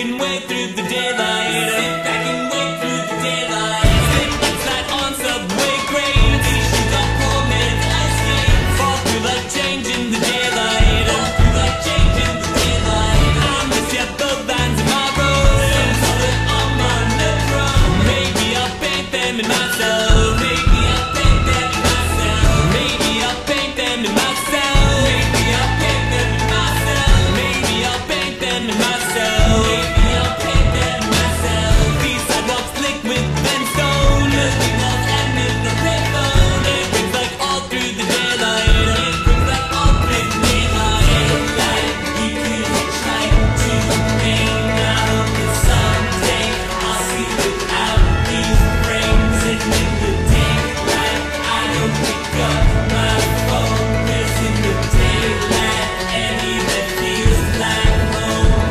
and wait through the daylight. Sit back and wait through the daylight. Sit inside on subway cranes. These shoes are poor man's ice skates. Fall through like change in the daylight. Fall through like change in the daylight. I miss your both lines in my road. Some call it on my metro. Maybe I'll paint them in myself. Maybe I'll paint them in myself. Maybe I'll paint them in myself. Maybe I'll paint them in myself. Maybe I'll paint them in myself. Maybe I'll paint them in myself. These sidewalks slick with and stone. Looking walls and in the payphone. It rings like all through the daylight. It rings like all through the daylight. Daylight, you could hitchhike to Maine. I hope that someday I'll see without these frames. And in the daylight, I don't pick up my phone. 'Cause in the daylight, any that feels like home.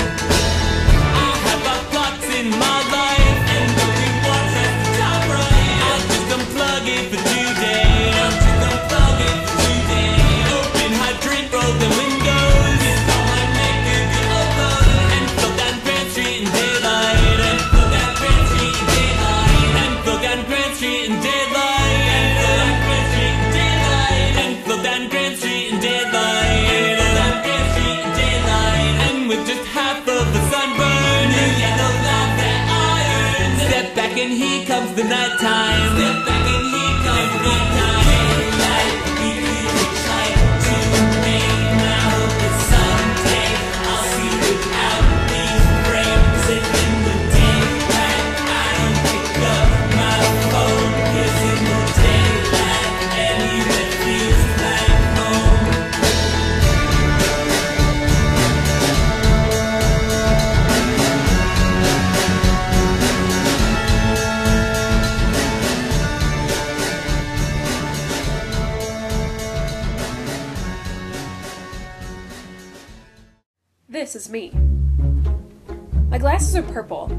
I have a plots in my life, and only one has the top right. I'll just unplug it for today. I'll just unplug it for today. Open hydrant, roll the windows. It's all I make a good upload. And float down Grand Street in daylight. And float down Grand Street in daylight. And float down Grand Street in daylight. And float down Grand Street in daylight. And float down Grand Street in daylight. And float down Grand Street in daylight. And with just half of the sunburn, new yellow line that iron. Step back and here comes the nighttime. Step back and here comes the nighttime. Daylight, we could hitchhike to Maine. I hope that someday I'll see without these frames. And in the daylight, I don't pick up my phone. 'Cause in the daylight, any that feels like home. This is me. My glasses are purple,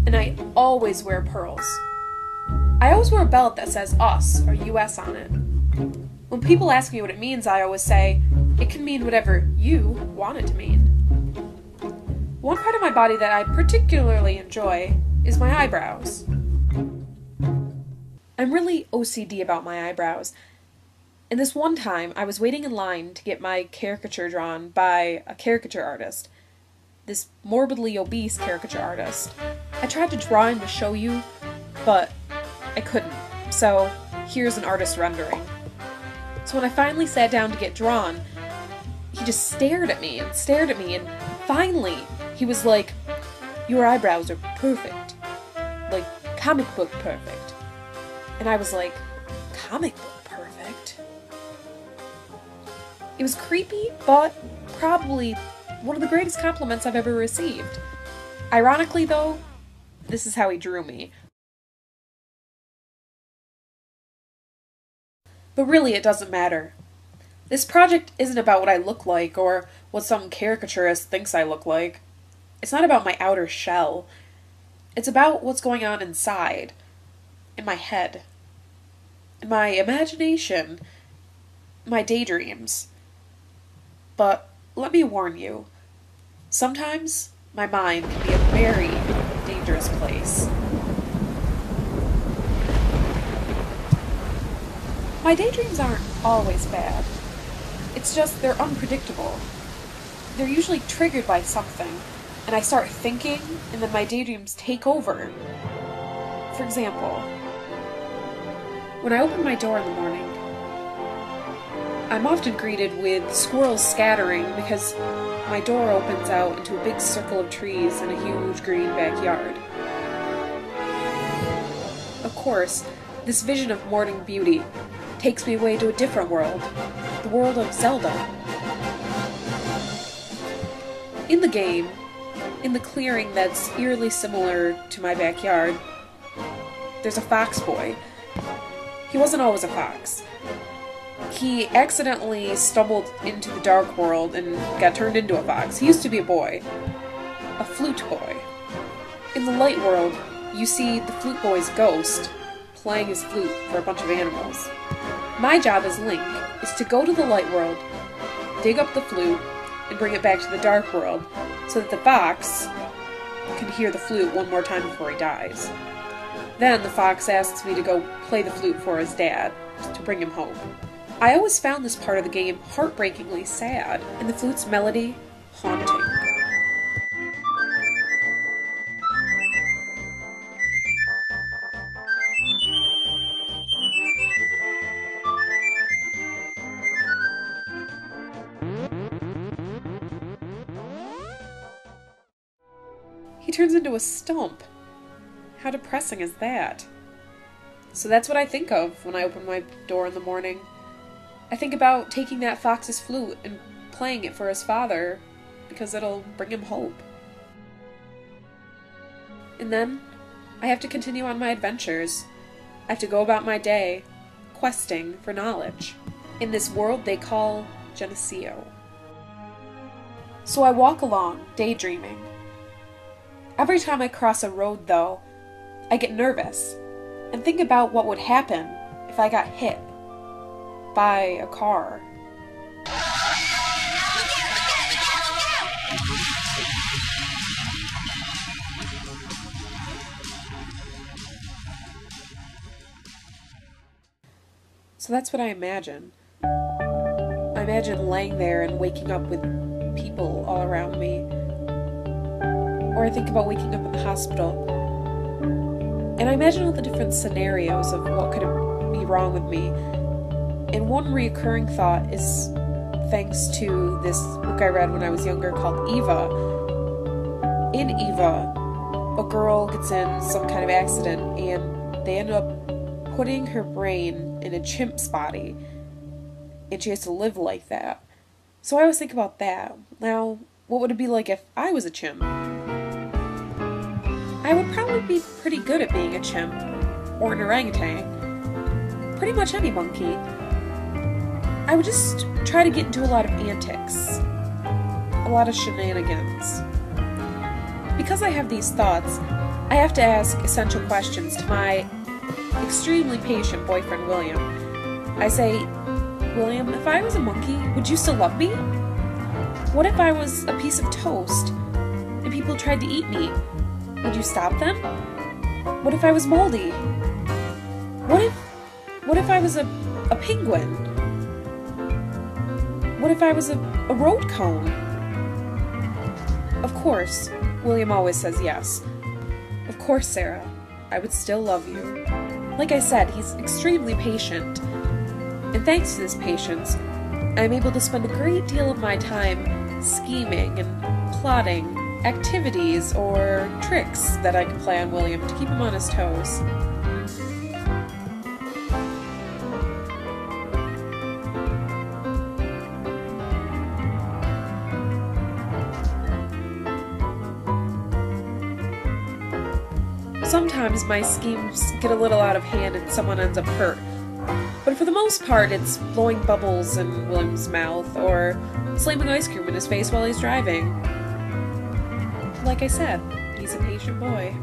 and I always wear pearls. I always wear a belt that says US or US on it. When people ask me what it means, I always say, it can mean whatever you want it to mean. One part of my body that I particularly enjoy is my eyebrows. I'm really OCD about my eyebrows. And this one time, I was waiting in line to get my caricature drawn by a caricature artist. This morbidly obese caricature artist. I tried to draw him to show you, but I couldn't. So, here's an artist rendering. So when I finally sat down to get drawn, he just stared at me, and finally, he was like, "Your eyebrows are perfect. Like, comic book perfect." And I was like, "Comic book perfect?" It was creepy, but probably one of the greatest compliments I've ever received. Ironically, though, this is how he drew me. But really, it doesn't matter. This project isn't about what I look like or what some caricaturist thinks I look like. It's not about my outer shell. It's about what's going on inside, in my head, in my imagination, my daydreams. But let me warn you, sometimes my mind can be a very dangerous place. My daydreams aren't always bad. It's just they're unpredictable. They're usually triggered by something, and I start thinking, and then my daydreams take over. For example, when I open my door in the morning, I'm often greeted with squirrels scattering because my door opens out into a big circle of trees in a huge green backyard. Of course, this vision of morning beauty takes me away to a different world, the world of Zelda. In the game, in the clearing that's eerily similar to my backyard, there's a fox boy. He wasn't always a fox. He accidentally stumbled into the dark world and got turned into a fox. He used to be a boy. A flute boy. In the light world, you see the flute boy's ghost playing his flute for a bunch of animals. My job as Link is to go to the light world, dig up the flute, and bring it back to the dark world so that the fox can hear the flute one more time before he dies. Then the fox asks me to go play the flute for his dad, to bring him home. I always found this part of the game heartbreakingly sad, and the flute's melody haunting. He turns into a stump. How depressing is that? So that's what I think of when I open my door in the morning. I think about taking that fox's flute and playing it for his father, because it'll bring him hope. And then, I have to continue on my adventures. I have to go about my day, questing for knowledge, in this world they call Geneseo. So I walk along, daydreaming. Every time I cross a road, though, I get nervous and think about what would happen if I got hit by a car. So that's what I imagine. I imagine laying there and waking up with people all around me. Or I think about waking up in the hospital. And I imagine all the different scenarios of what could be wrong with me. And one reoccurring thought is thanks to this book I read when I was younger called Eva. In Eva, a girl gets in some kind of accident and they end up putting her brain in a chimp's body. And she has to live like that. So I always think about that. Now, what would it be like if I was a chimp? I would probably be pretty good at being a chimp, or an orangutan, pretty much any monkey. I would just try to get into a lot of antics, a lot of shenanigans. Because I have these thoughts, I have to ask essential questions to my extremely patient boyfriend, William. I say, William, if I was a monkey, would you still love me? What if I was a piece of toast and people tried to eat me? Would you stop them? What if I was moldy? What if I was a penguin? What if I was a road cone? Of course, William always says yes. Of course, Sarah, I would still love you. Like I said, he's extremely patient. And thanks to this patience, I'm able to spend a great deal of my time scheming and plotting activities or tricks that I can play on William to keep him on his toes. Sometimes my schemes get a little out of hand and someone ends up hurt. But for the most part, it's blowing bubbles in William's mouth or slamming ice cream in his face while he's driving. Like I said, he's a patient boy.